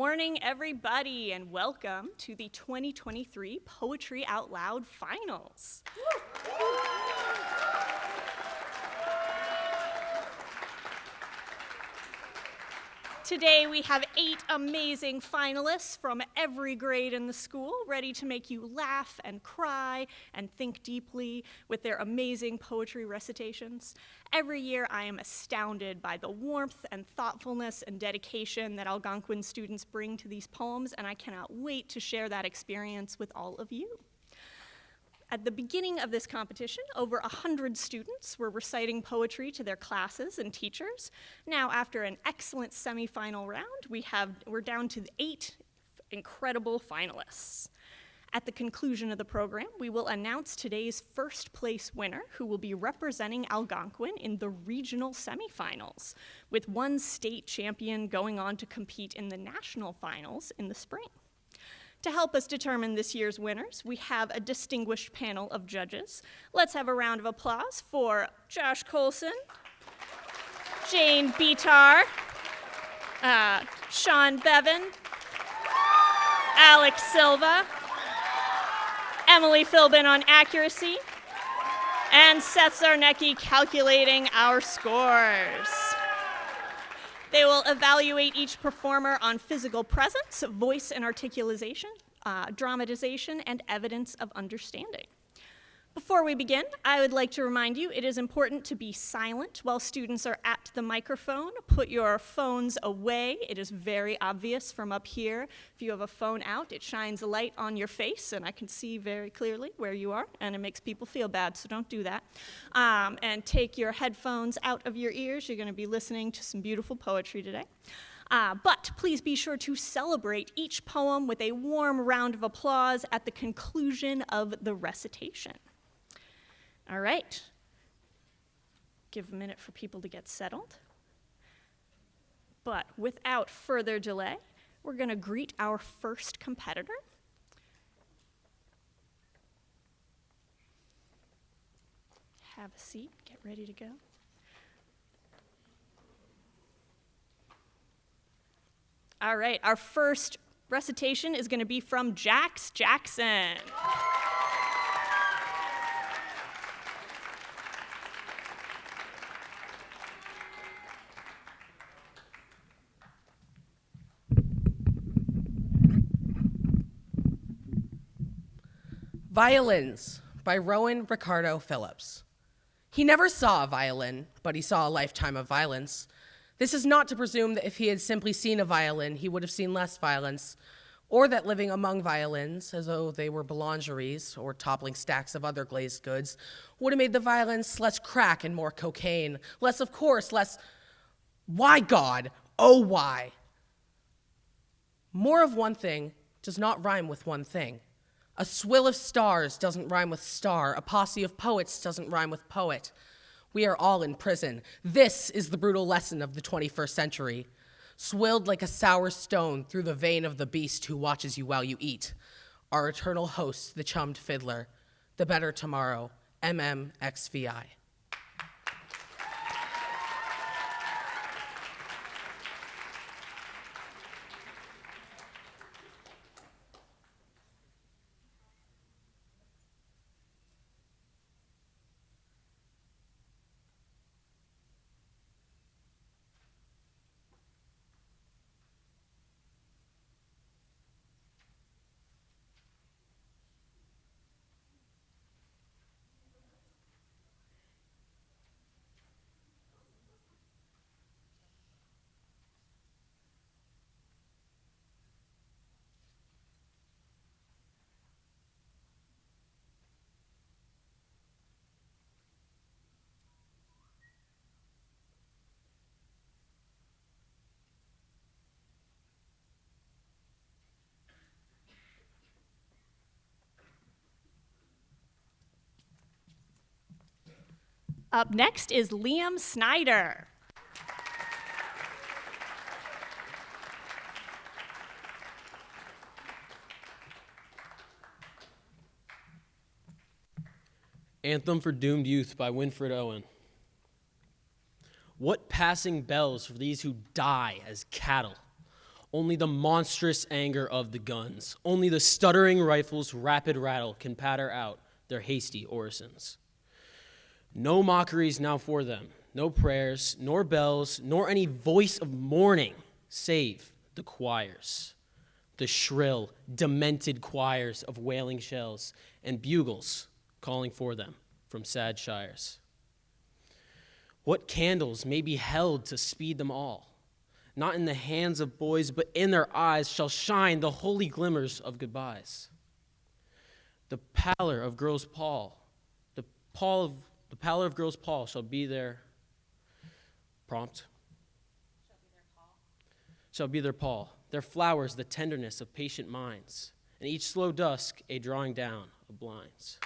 morning, everybody, and welcome to the 2023 Poetry Out Loud Finals. Today we have 8 amazing finalists from every grade in the school ready to make you laugh and cry and think deeply with their amazing poetry recitations. Every year I am astounded by the warmth and thoughtfulness and dedication that Algonquin students bring to these poems, and I cannot wait to share that experience with all of you. At the beginning of this competition, over 100 students were reciting poetry to their classes and teachers. Now, after an excellent semifinal round, we're down to 8 incredible finalists. At the conclusion of the program, we will announce today's first place winner, who will be representing Algonquin in the regional semifinals, with one state champion going on to compete in the national finals in the spring. To help us determine this year's winners, we have a distinguished panel of judges. Let's have a round of applause for Josh Colson, Jane Bitar, Sean Bevan, Alex Silva, Emily Philbin on accuracy, and Seth Zarnecki calculating our scores. They will evaluate each performer on physical presence, voice and articulation, dramatization, and evidence of understanding. Before we begin, I would like to remind you it is important to be silent while students are at the microphone. Put your phones away. It is very obvious from up here. If you have a phone out, it shines a light on your face, and I can see very clearly where you are, and it makes people feel bad, so don't do that. And take your headphones out of your ears. You're going to be listening to some beautiful poetry today. But please be sure to celebrate each poem with a warm round of applause at the conclusion of the recitation. All right. Give a minute for people to get settled. But without further delay, we're going to greet our first competitor. Have a seat, get ready to go. All right, our first recitation is going to be from Jax Jackson. Violins by Rowan Ricardo Phillips. He never saw a violin, but he saw a lifetime of violence. This is not to presume that if he had simply seen a violin, he would have seen less violence, or that living among violins, as though they were boulangeries or toppling stacks of other glazed goods, would have made the violence less crack and more cocaine, less, of course, less, why God, oh why? More of one thing does not rhyme with one thing. A swill of stars doesn't rhyme with star. A posse of poets doesn't rhyme with poet. We are all in prison. This is the brutal lesson of the 21st century. Swilled like a sour stone through the vein of the beast who watches you while you eat. Our eternal host, the chummed fiddler. The better tomorrow, MMXVI. Up next is Liam Snyder. Anthem for Doomed Youth by Winfred Owen. What passing bells for these who die as cattle, Only the monstrous anger of the guns, only the stuttering rifles' rapid rattle can patter out their hasty orisons. No mockeries now for them, no prayers, nor bells, nor any voice of mourning, save the choirs, the shrill, demented choirs of wailing shells and bugles calling for them from sad shires. What candles may be held to speed them all? Not in the hands of boys, but in their eyes shall shine the holy glimmers of goodbyes. The pallor of girls' pall, the pallor of girls' pall shall be their prompt. Shall be their pall, their flowers the tenderness of patient minds, and each slow dusk a drawing down of blinds.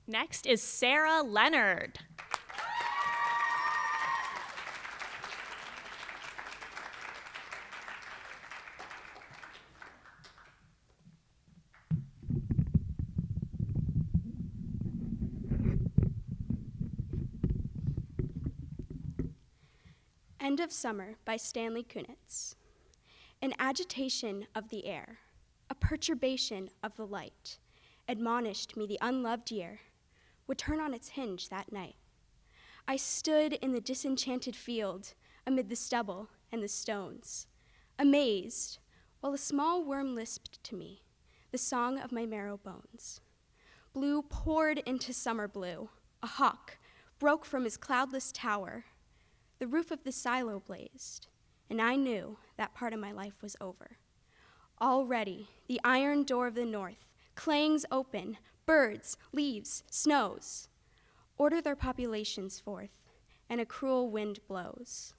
Next is Sarah Leonard. End of Summer by Stanley Kunitz. An agitation of the air, a perturbation of the light, admonished me the unloved year would turn on its hinge that night. I stood in the disenchanted field amid the stubble and the stones, amazed, while a small worm lisped to me the song of my marrow bones. Blue poured into summer blue. A hawk broke from his cloudless tower. The roof of the silo blazed, and I knew that part of my life was over. Already, the iron door of the north clangs open, birds, leaves, snows, order their populations forth, and a cruel wind blows.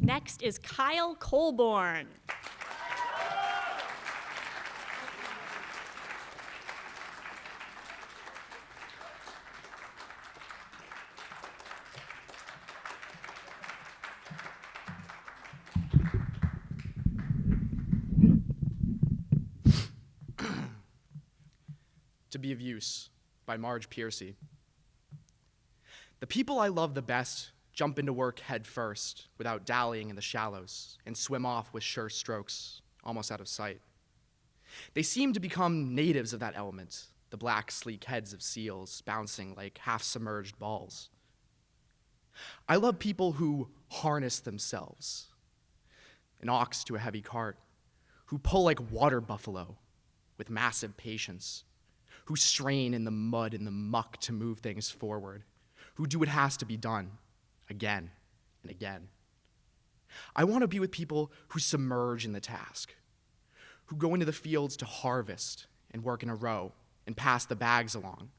Next is Kyle Colborn. To Be of Use by Marge Piercy. The people I love the best jump into work head first without dallying in the shallows and swim off with sure strokes, almost out of sight. They seem to become natives of that element, the black, sleek heads of seals bouncing like half-submerged balls. I love people who harness themselves, an ox to a heavy cart, who pull like water buffalo with massive patience, who strain in the mud and the muck to move things forward, who do what has to be done again and again. I want to be with people who submerge in the task, who go into the fields to harvest and work in a row and pass the bags along,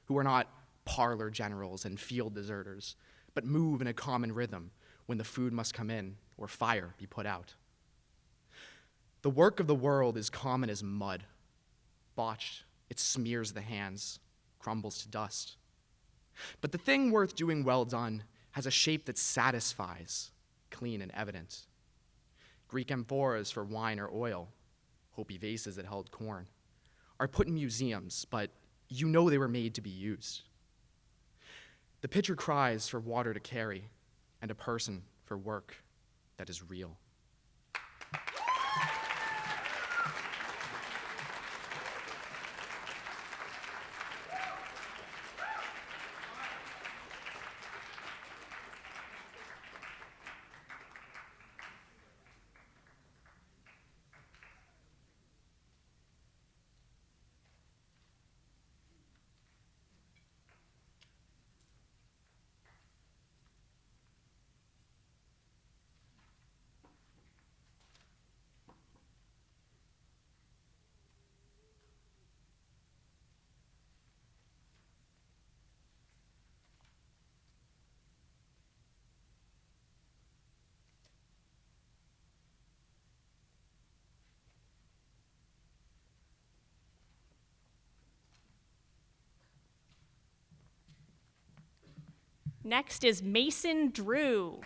who are not parlor generals and field deserters, but move in a common rhythm when the food must come in or fire be put out. The work of the world is common as mud. Botched, it smears the hands, crumbles to dust. But the thing worth doing well done has a shape that satisfies, clean and evident. Greek amphoras for wine or oil, Hopi vases that held corn, are put in museums, but you know they were made to be used. The pitcher cries for water to carry, and a person for work that is real. Next is Mason Drew.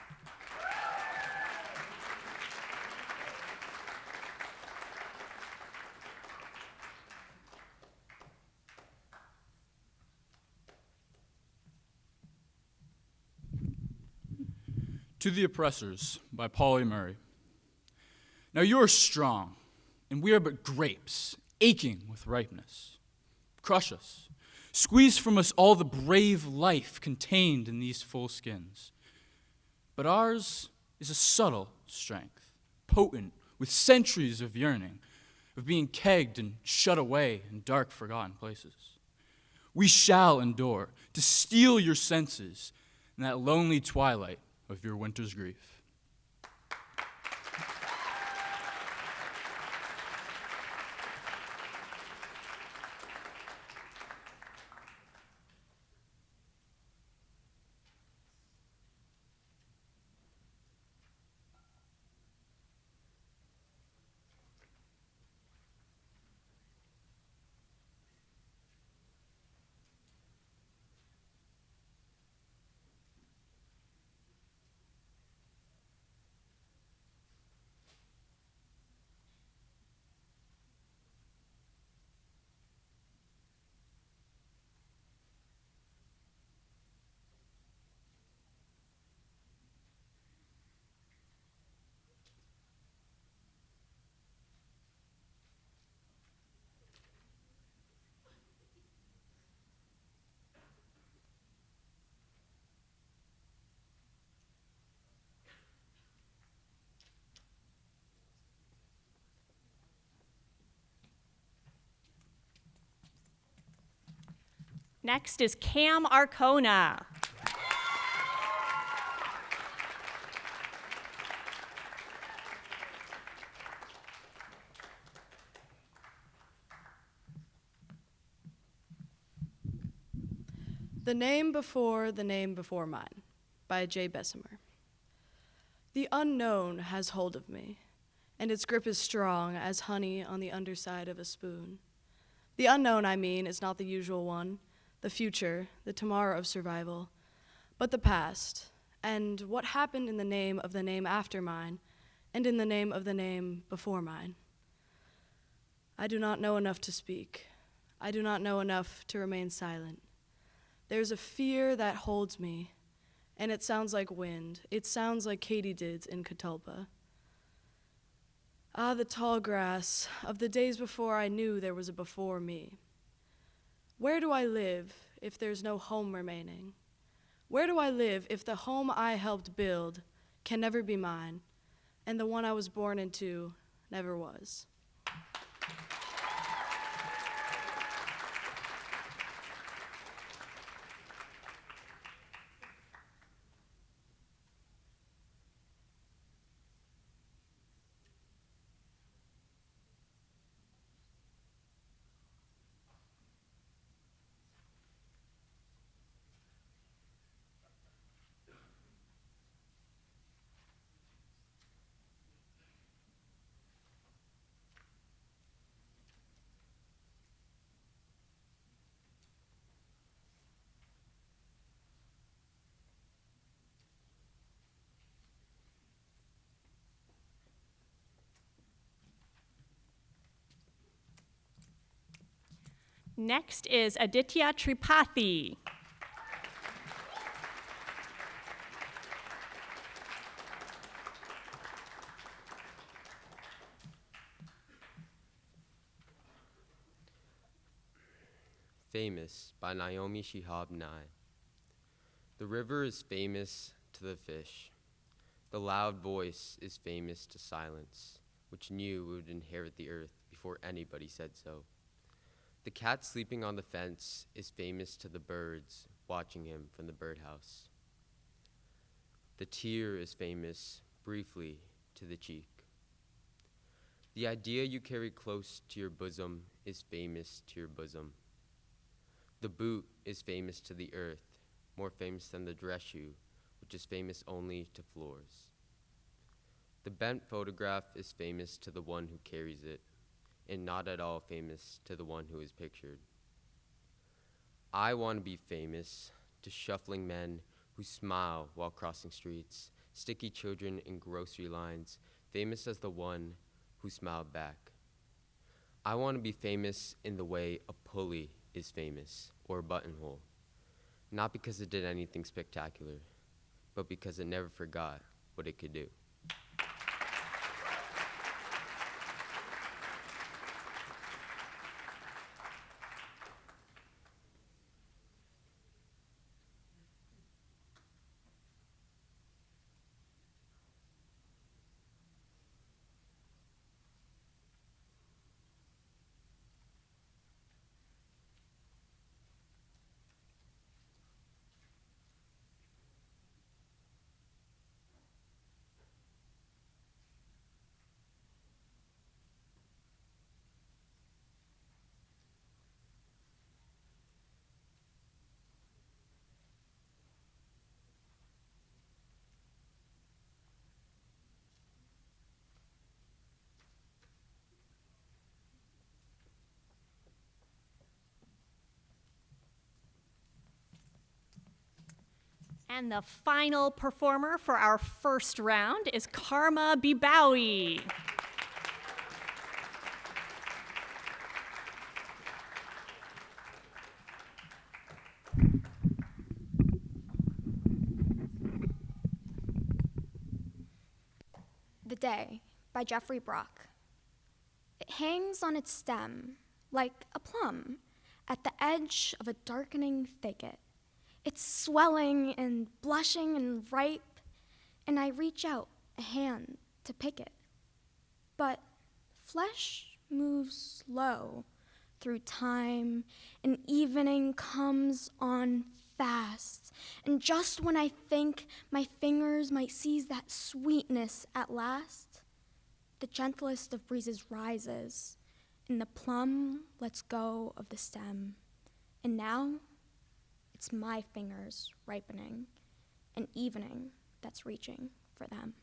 To the Oppressors by Pauli Murray. Now you are strong, and we are but grapes, aching with ripeness. Crush us. Squeeze from us all the brave life contained in these full skins. But ours is a subtle strength, potent with centuries of yearning, of being kegged and shut away in dark, forgotten places. We shall endure to steal your senses in that lonely twilight of your winter's grief. Next is Cam Arcona. The Name Before the Name Before Mine by Jay Bessemer. The unknown has hold of me, and its grip is strong as honey on the underside of a spoon. The unknown, I mean, is not the usual one, the future, the tomorrow of survival, but the past, and what happened in the name of the name after mine, and in the name of the name before mine. I do not know enough to speak. I do not know enough to remain silent. There's a fear that holds me, and it sounds like wind. It sounds like katydids in Catalpa. Ah, the tall grass of the days before I knew there was a before me. Where do I live if there's no home remaining? Where do I live if the home I helped build can never be mine, and the one I was born into never was? Next is Aditya Tripathi. Famous by Naomi Shihab Nye. The river is famous to the fish. The loud voice is famous to silence, which knew it would inherit the earth before anybody said so. The cat sleeping on the fence is famous to the birds watching him from the birdhouse. The tear is famous, briefly, to the cheek. The idea you carry close to your bosom is famous to your bosom. The boot is famous to the earth, more famous than the dress shoe, which is famous only to floors. The bent photograph is famous to the one who carries it, and not at all famous to the one who is pictured. I want to be famous to shuffling men who smile while crossing streets, sticky children in grocery lines, famous as the one who smiled back. I want to be famous in the way a pulley is famous, or a buttonhole, not because it did anything spectacular, but because it never forgot what it could do. And the final performer for our first round is Karma Bibawi. The Day by Jeffrey Brock. It hangs on its stem like a plum at the edge of a darkening thicket. It's swelling and blushing and ripe, and I reach out a hand to pick it. But flesh moves slow through time, and evening comes on fast. And just when I think my fingers might seize that sweetness at last, the gentlest of breezes rises, and the plum lets go of the stem. And now, it's my fingers ripening, an evening that's reaching for them.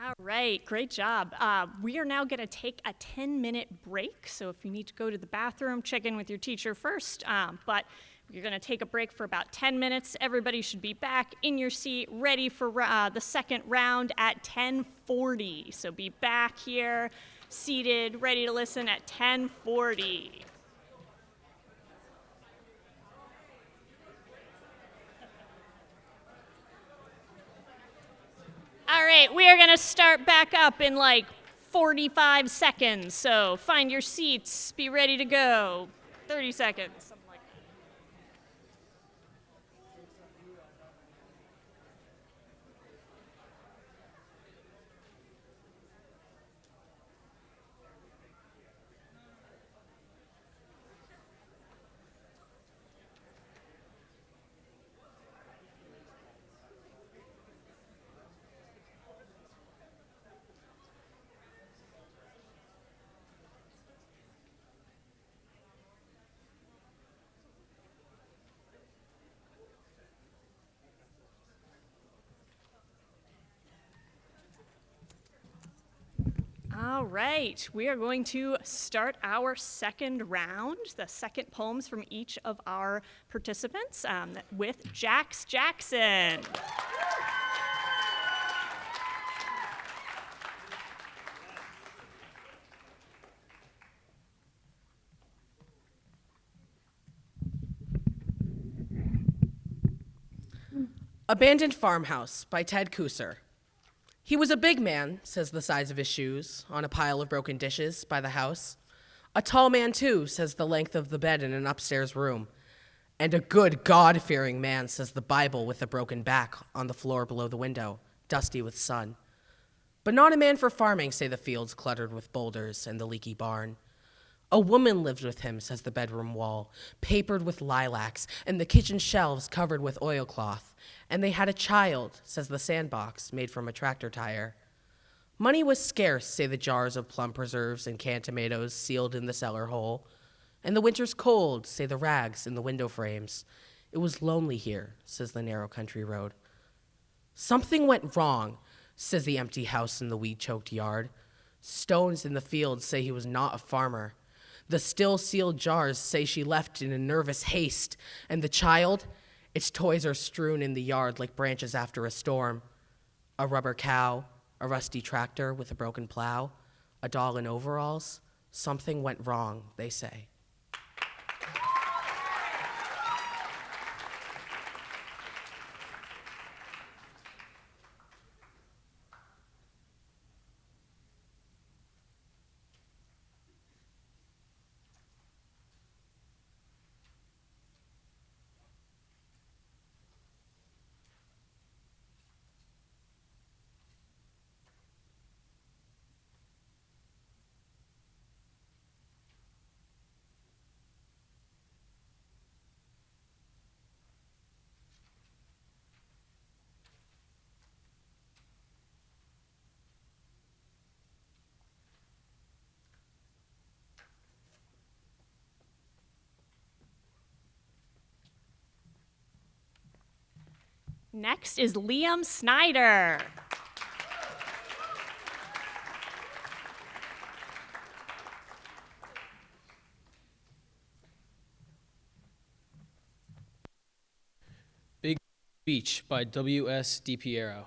All right, great job. We are now going to take a 10-minute break. So if you need to go to the bathroom, check in with your teacher first. But you're going to take a break for about 10 minutes. Everybody should be back in your seat, ready for the second round at 10:40. So be back here, seated, ready to listen at 10:40. All right, we are going to start back up in like 45 seconds. So find your seats, be ready to go. 30 seconds, something like that. All right, we are going to start our second round, the second poems from each of our participants with Jax Jackson. Abandoned Farmhouse by Ted Kooser. He was a big man, says the size of his shoes, on a pile of broken dishes by the house. A tall man, too, says the length of the bed in an upstairs room. And a good God-fearing man, says the Bible with a broken back on the floor below the window, dusty with sun. But not a man for farming, say the fields cluttered with boulders and the leaky barn. A woman lived with him, says the bedroom wall, papered with lilacs, and the kitchen shelves covered with oilcloth. And they had a child, says the sandbox, made from a tractor tire. Money was scarce, say the jars of plum preserves and canned tomatoes sealed in the cellar hole. And the winter's cold, say the rags in the window frames. It was lonely here, says the narrow country road. Something went wrong, says the empty house in the weed-choked yard. Stones in the fields say he was not a farmer. The still-sealed jars say she left in a nervous haste, and the child, its toys are strewn in the yard like branches after a storm. A rubber cow, a rusty tractor with a broken plow, a doll in overalls. Something went wrong, they say. Next is Liam Snyder. Big Beach by W.S. DiPiero.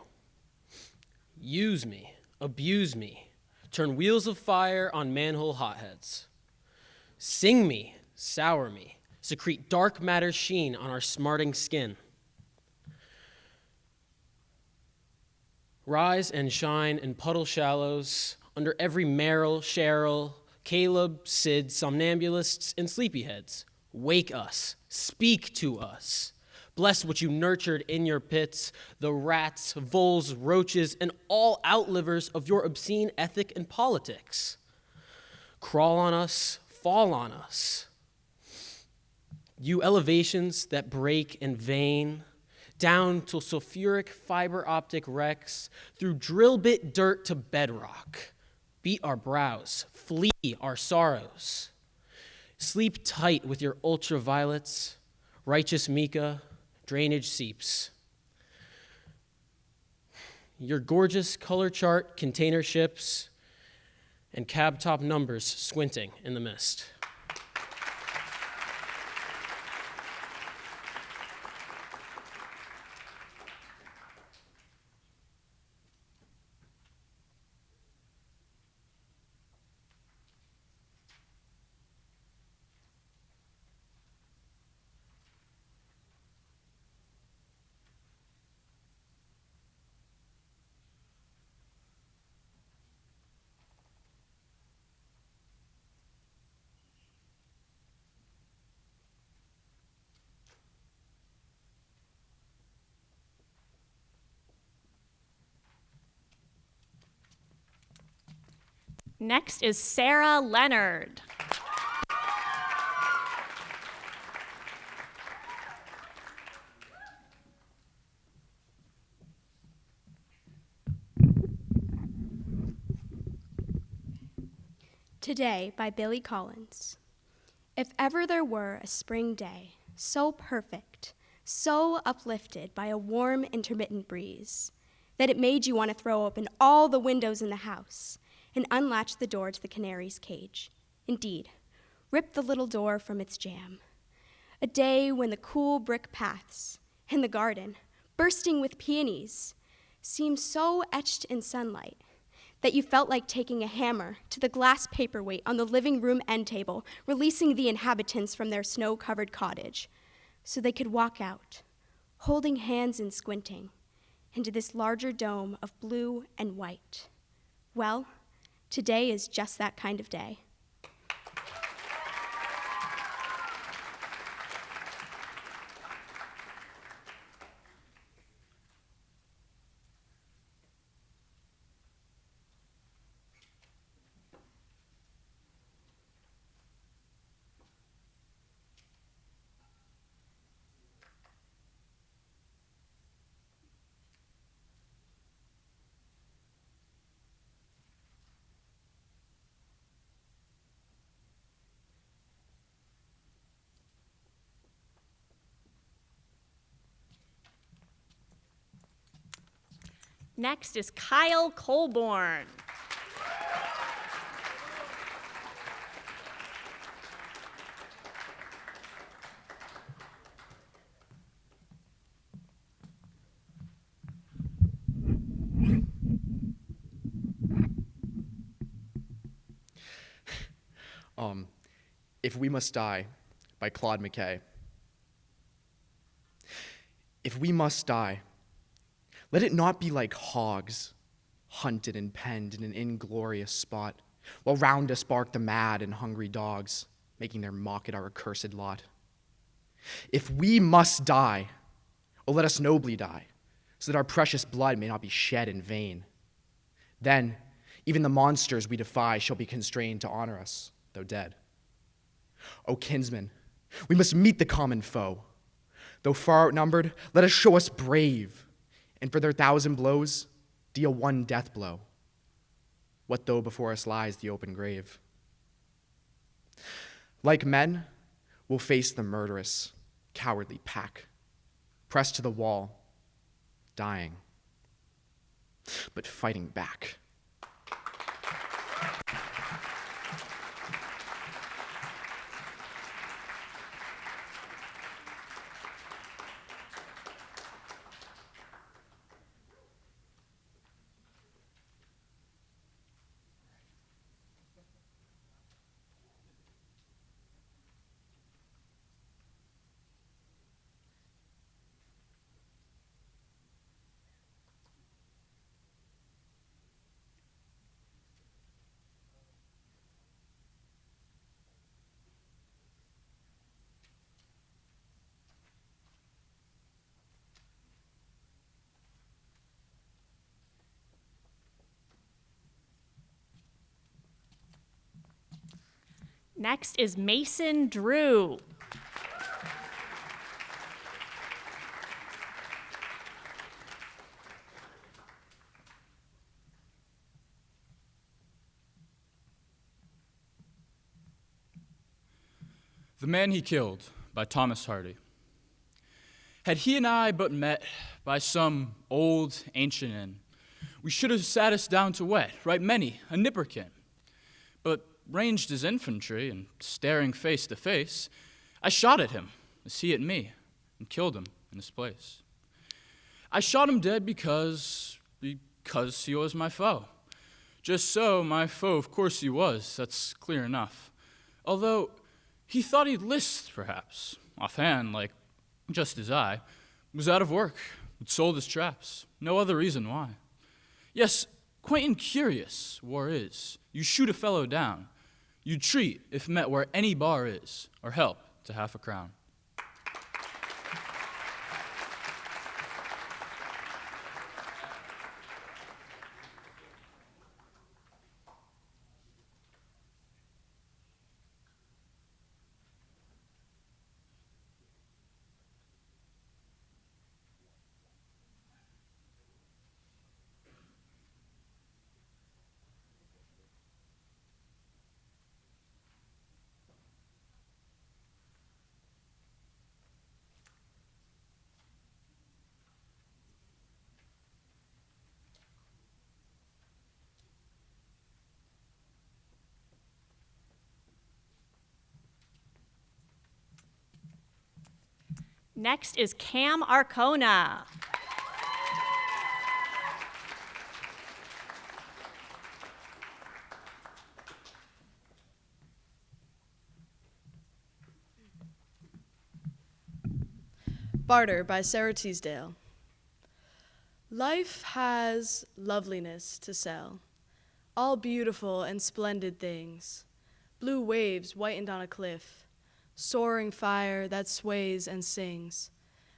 Use me, abuse me, turn wheels of fire on manhole hotheads. Sing me, sour me, secrete dark matter sheen on our smarting skin. Rise and shine in puddle shallows, under every Merrill, Cheryl, Caleb, Sid, somnambulists, and sleepyheads. Wake us, speak to us. Bless what you nurtured in your pits, the rats, voles, roaches, and all outlivers of your obscene ethic and politics. Crawl on us, fall on us. You elevations that break in vain, down to sulfuric fiber optic wrecks, through drill bit dirt to bedrock. Beat our brows, flee our sorrows. Sleep tight with your ultraviolets, righteous mica, drainage seeps. Your gorgeous color chart container ships and cab top numbers squinting in the mist. Next is Sarah Leonard. Today by Billy Collins. If ever there were a spring day, so perfect, so uplifted by a warm intermittent breeze, that it made you want to throw open all the windows in the house and unlatched the door to the canary's cage. Indeed, ripped the little door from its jamb. A day when the cool brick paths and the garden, bursting with peonies, seemed so etched in sunlight that you felt like taking a hammer to the glass paperweight on the living room end table, releasing the inhabitants from their snow-covered cottage so they could walk out, holding hands and squinting, into this larger dome of blue and white. Well, today is just that kind of day. Next is Kyle Colborn. If We Must Die by Claude McKay. If we must die, let it not be like hogs, hunted and penned in an inglorious spot, while round us bark the mad and hungry dogs, making their mock at our accursed lot. If we must die, oh, let us nobly die, so that our precious blood may not be shed in vain. Then, even the monsters we defy shall be constrained to honor us, though dead. O kinsmen, we must meet the common foe. Though far outnumbered, let us show us brave, and for their 1,000 blows, deal one death blow. What though before us lies the open grave? Like men, we'll face the murderous, cowardly pack, pressed to the wall, dying, but fighting back. Next is Mason Drew. The Man He Killed by Thomas Hardy. Had he and I but met by some old ancient inn, we should have sat us down to wet, right many a nipperkin. But ranged as infantry and staring face to face, I shot at him as he at me and killed him in his place. I shot him dead because he was my foe. Just so, my foe of course he was, that's clear enough. Although he thought he'd list, perhaps, offhand, like just as I, was out of work, had sold his traps, no other reason why. Yes, quaint and curious war is. You shoot a fellow down, you treat if met where any bar is, or help to half a crown. Next is Cam Arcona. Barter by Sarah Teasdale. Life has loveliness to sell, all beautiful and splendid things, blue waves whitened on a cliff, soaring fire that sways and sings,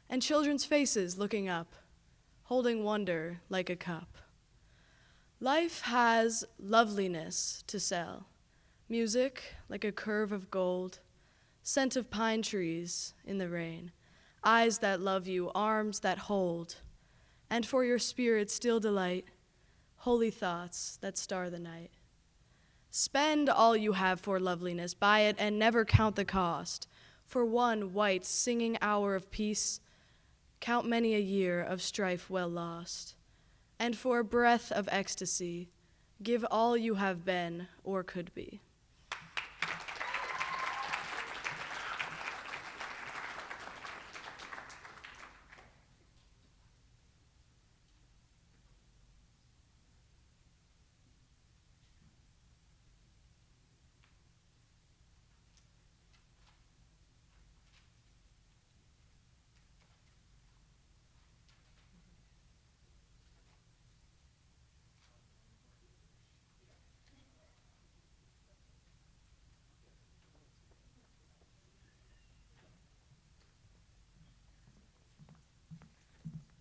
and children's faces looking up, holding wonder like a cup. Life has loveliness to sell, music like a curve of gold, scent of pine trees in the rain, eyes that love you, arms that hold, and for your spirit still delight, holy thoughts that star the night. Spend all you have for loveliness, buy it and never count the cost. For one white singing hour of peace, count many a year of strife well lost. And for a breath of ecstasy, give all you have been or could be.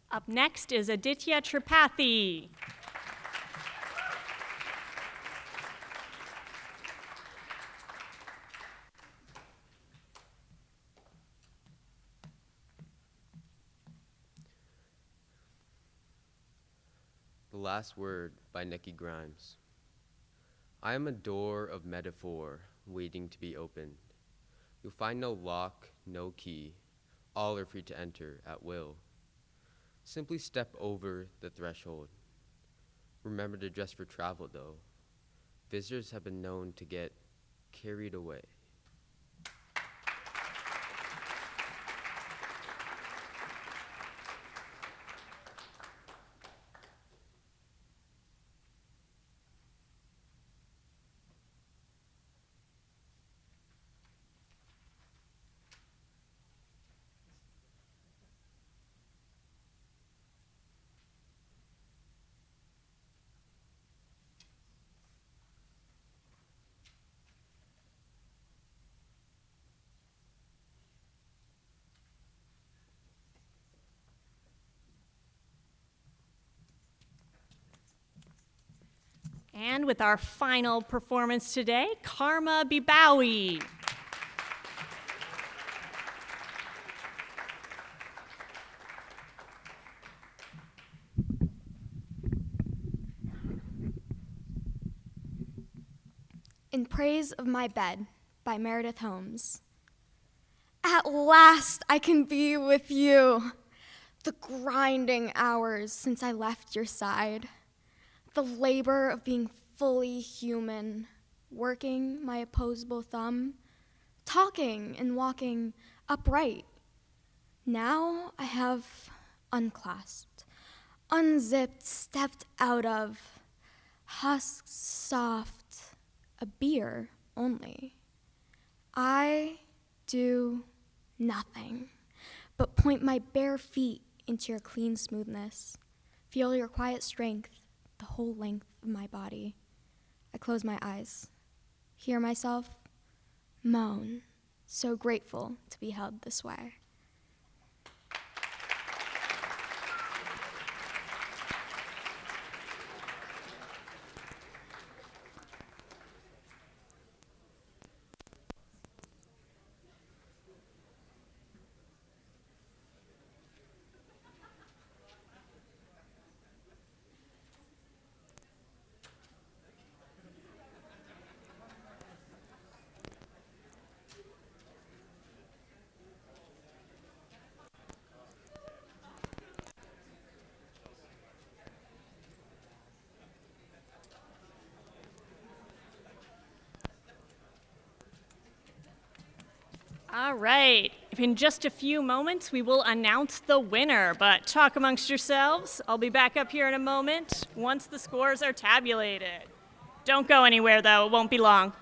Up next is Aditya Tripathi. The Last Word by Nikki Grimes. I am a door of metaphor waiting to be opened. You'll find no lock, no key. All are free to enter at will. Simply step over the threshold. Remember to dress for travel, though. Visitors have been known to get carried away. And with our final performance today, Karma Bibawi. In Praise of My Bed by Meredith Holmes. At last I can be with you. The grinding hours since I left your side. The labor of being fully human, working my opposable thumb, talking and walking upright. Now I have unclasped, unzipped, stepped out of, husks soft, a beer only. I do nothing but point my bare feet into your clean smoothness, feel your quiet strength the whole length of my body. I close my eyes, hear myself moan, so grateful to be held this way. All right. In just a few moments, we will announce the winner, but talk amongst yourselves. I'll be back up here in a moment once the scores are tabulated. Don't go anywhere, though. It won't be long.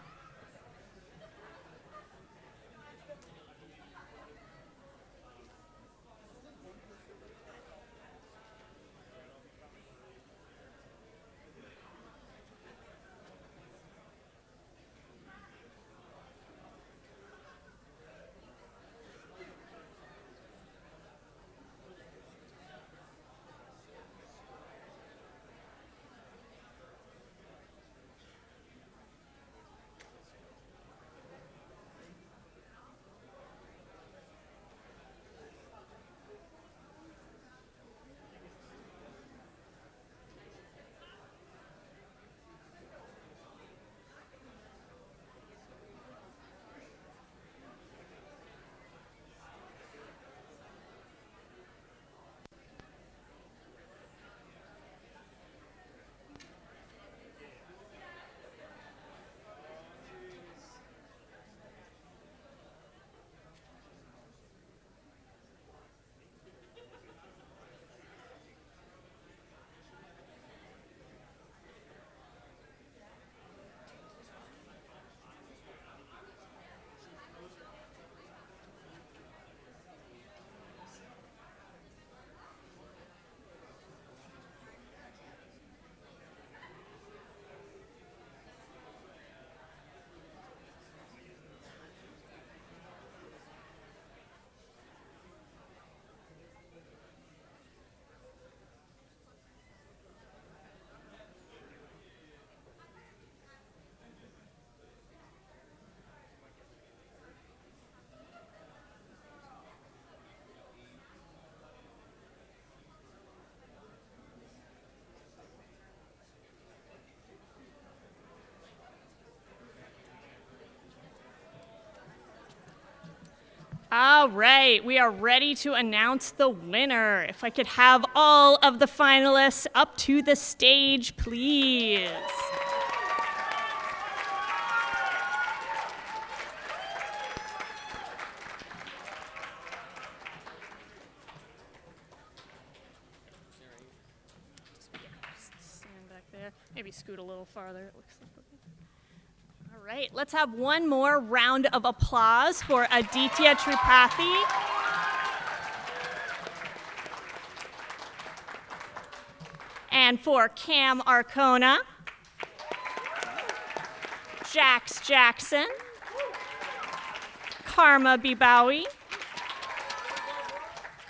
All right, we are ready to announce the winner. If I could have all of the finalists up to the stage, please. Stand back there. Maybe scoot a little farther. It looks like. All right, let's have one more round of applause for Aditya Tripathi. And for Cam Arcona, Jax Jackson, Karma Bibawi,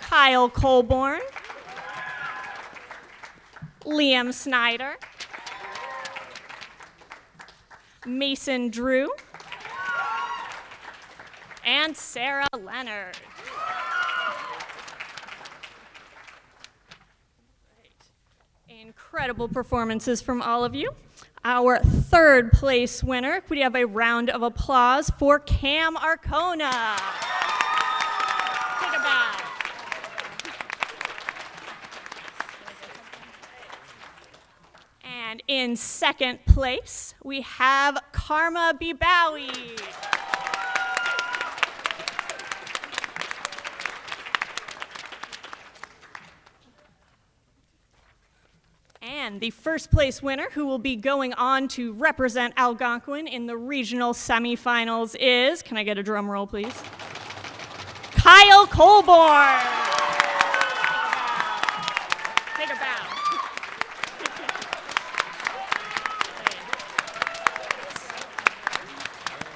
Kyle Colborn, Liam Snyder, Mason Drew, and Sarah Leonard. Incredible performances from all of you. Our third place winner, could we have a round of applause for Cam Arcona? Take a bow. And in second place, we have Karma Bibawi. And the first place winner, who will be going on to represent Algonquin in the regional semifinals, is, can I get a drum roll, please? Kyle Colborn. Take a bow.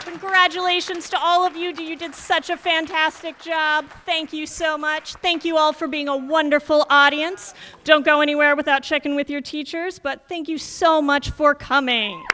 Congratulations to all of you. You did such a fantastic job. Thank you so much. Thank you all for being a wonderful audience. Don't go anywhere without checking with your teachers, but thank you so much for coming.